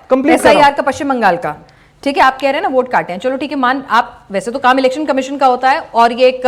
Complete SIR का पश्चिम बंगाल का, ठीक है, आप कह रहे हैं ना वोट काटे हैं, चलो ठीक है, मान आप, वैसे तो काम इलेक्शन कमीशन का होता है और ये एक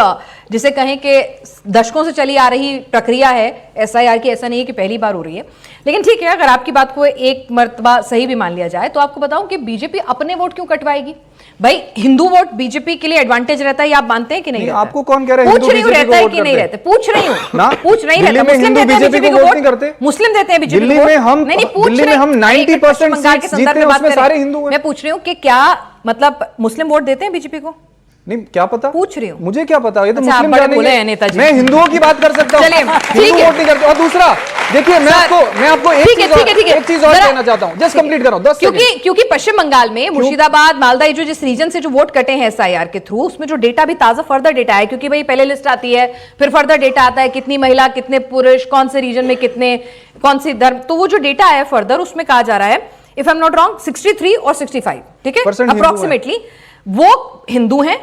जिसे कहें कि दशकों से चली आ रही प्रक्रिया है SIR की, ऐसा नहीं है कि पहली बार हो रही है। लेकिन ठीक है, अगर आपकी बात को एक मर्तबा सही भी मान लिया जाए तो आपको बताऊं कि बीजेपी अपने वोट क्यों कटवाएगी? भाई हिंदू वोट बीजेपी के लिए एडवांटेज रहता है, ये आप मानते हैं कि नहीं? आपको कौन कह रहा है? पूछ रही हूँ रहता है कि नहीं रहता, पूछ रही हूँ, पूछ नहीं रहता। मुस्लिम देते हैं बीजेपी को वोट, मुस्लिम देते हैं बीजेपी को वोट। नहीं, पूछ रही हूँ, 90% सीट जीतते हैं, उसमें सारे हिंदू हैं। मैं पूछ रही हूँ कि क्या मतलब मुस्लिम वोट देते हैं बीजेपी को? नहीं, क्या पता, पूछ रही हूँ, मुझे क्या पता, ये तो अच्छा, मुस्लिम जानेंगे। नेताजी, मैं हिंदुओं की बात कर सकता हूँ, हिंदू वोट नहीं करते। और दूसरा देखिए, मैं आपको एक चीज और कहना चाहता हूँ, जस्ट कंप्लीट करो 10 सेकंड। क्योंकि पश्चिम बंगाल में मुर्शिदाबाद, मालदा, जो जिस रीजन से जो वोट कटे हैं SIR के थ्रू, उसमें जो डेटा भी ताजा फर्दर डेटा है, क्योंकि भाई पहले लिस्ट आती है, फिर फर्दर डेटा आता है, कितनी महिला, कितने पुरुष, कौन से रीजन में कितने, कौन सी धर्म, तो वो जो डेटा है फर्दर, उसमें कहा जा रहा है, if I am not wrong, 63 और 65, ठीक है, अप्रोक्सीमेटली वो हिंदू हैं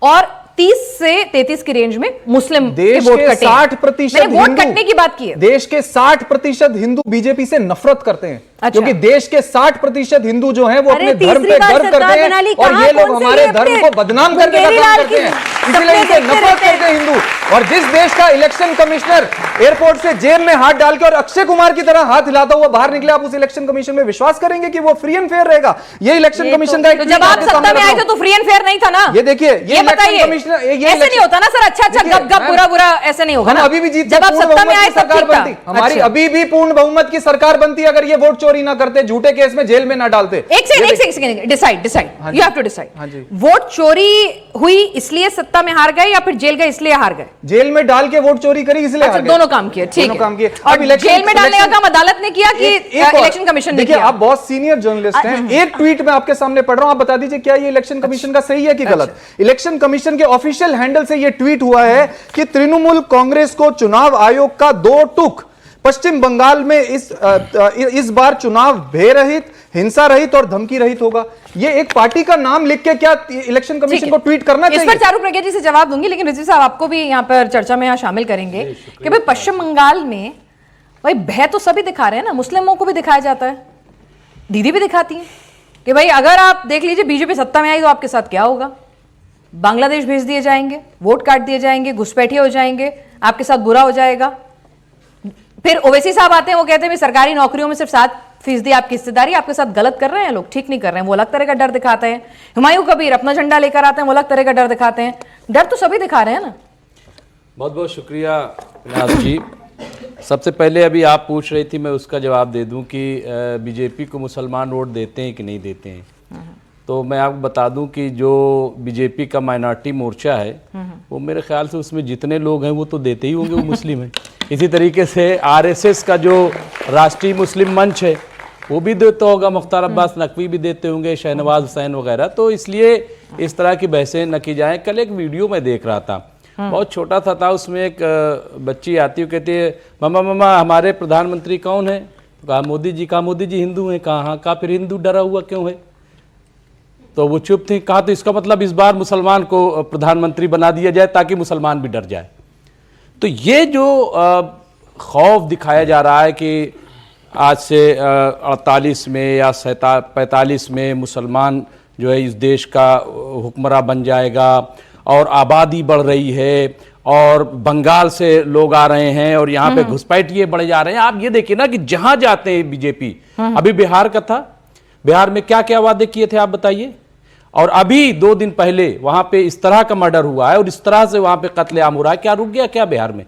और 30 से 33 की रेंज में मुस्लिम के वोट कटे। 60% वोट कटने की बात की है। देश के 60% हिंदू बीजेपी से नफरत करते हैं। अच्छा। क्योंकि देश के 60% हिंदू जो हैं वो अपने धर्म पे गर्व करते हैं और ये लोग हमारे धर्म को बदनाम करने का काम करते हैं, इसलिए इनसे नफरत करते हैं हिंदू। और जिस देश का इलेक्शन कमिश्नर एयरपोर्ट से जेब में हाथ डाल के और अक्षय कुमार की तरह हाथ हिलाता हुआ बाहर निकले, आप उस इलेक्शन कमीशन में विश्वास करेंगे कि वो फ्री एंड फेयर रहेगा? ये इलेक्शन कमीशन का जब आप सत्ता में आए थे तो फ्री एंड फेयर नहीं था ना? ये देखिए, ये बताइए, ऐसे नहीं होता ना सर, अच्छा गप गप बुरा बुरा ऐसे नहीं होगा ना। अभी भी जीत, जब आप सत्ता में आए सरकार बनती, हमारी अभी भी पूर्ण बहुमत की सरकार बनती अगर ये वोट चोरी ना करते, झूठे केस में जेल में ना डालते। एक second, decide you have to decide. Vote चोरी हुई इसलिए सत्ता में हार गए या फिर जेल गए इसलिए हार गए? जेल में डाल के वोट चोरी करी इसलिए हार गए। दोनों काम किए, ठीक है। और जेल में डालने का काम अदालत ने किया कि इलेक्शन कमीशन ने किया? आप बहुत सीनियर जर्नलिस्ट हैं, एक ट्वीट में आपके सामने पढ़ रहा हूं, आप बता दीजिए क्या ये इलेक्शन कमीशन का सही है कि गलत? इलेक्शन कमीशन के ऑफिशियल हैंडल से ये ट्वीट हुआ है कि तृणमूल कांग्रेस को चुनाव आयोग का 2 टूक, पश्चिम बंगाल में इस बार चुनाव भय रहित, हिंसा रहित और धमकी रहित होगा। ये एक पार्टी का नाम लिख के क्या इलेक्शन कमीशन को ट्वीट करना चाहिए? इस पर चारू प्रज्ञा जी से जवाब दूंगी, लेकिन रिजवी साहब आपको भी यहाँ पर चर्चा में शामिल करेंगे कि भाई पश्चिम बंगाल में भाई भय तो सभी दिखा रहे हैं ना, मुस्लिमों को भी दिखाया जाता है, दीदी भी दिखाती है कि भाई अगर आप देख लीजिए बीजेपी सत्ता में आई तो आपके साथ क्या होगा, बांग्लादेश भेज दिए जाएंगे, वोट काट दिए जाएंगे, घुसपैठिए हो जाएंगे, आपके साथ बुरा हो जाएगा। फिर ओवैसी साहब आते हैं, वो कहते हैं सरकारी नौकरियों में सिर्फ 7% आपकी हिस्सेदारी, आपके साथ गलत कर रहे हैं लोग, ठीक नहीं कर रहे हैं, वो अलग तरह का डर दिखाते हैं। हुमायूं कबीर अपना झंडा लेकर आते हैं, वो अलग तरह का डर दिखाते हैं। डर तो सभी दिखा रहे हैं ना। बहुत बहुत शुक्रिया व्यास जी। सबसे पहले अभी आप पूछ रही थी, मैं उसका जवाब दे दूं कि बीजेपी को मुसलमान वोट देते हैं कि नहीं देते हैं। तो मैं आपको बता दूं कि जो बीजेपी का माइनॉरिटी मोर्चा है वो मेरे ख्याल से उसमें जितने लोग हैं वो तो देते ही होंगे, वो मुस्लिम हैं। इसी तरीके से आरएसएस का जो राष्ट्रीय मुस्लिम मंच है वो भी देता होगा, मुख्तार अब्बास नकवी भी देते होंगे, शहनवाज हुसैन वगैरह। तो इसलिए इस तरह की बहसें न की जाएं। कल एक वीडियो में देख रहा था, बहुत छोटा सा था, उसमें एक बच्ची आती है, कहती है मम्मा मम्मा हमारे प्रधानमंत्री कौन है? कहा मोदी जी। कहा मोदी जी हिंदू हैं? कहा हाँ। कहा फिर हिंदू डरा हुआ क्यों है? तो वो चुप थी। कहा तो इसका मतलब इस बार मुसलमान को प्रधानमंत्री बना दिया जाए ताकि मुसलमान भी डर जाए। तो ये जो खौफ दिखाया जा रहा है कि आज से 48 में या 45 में मुसलमान जो है इस देश का हुक्मरां बन जाएगा और आबादी बढ़ रही है और बंगाल से लोग आ रहे हैं और यहाँ पे घुसपैठिए बढ़े जा रहे हैं। आप ये देखिए ना कि जहां जाते हैं बीजेपी, अभी बिहार का था, बिहार में क्या क्या वादे किए थे आप बताइए। और अभी 2 दिन पहले वहां पे इस तरह का मर्डर हुआ है और इस तरह से वहां पे कत्लेआम हो रहा है। क्या रुक गया क्या बिहार में?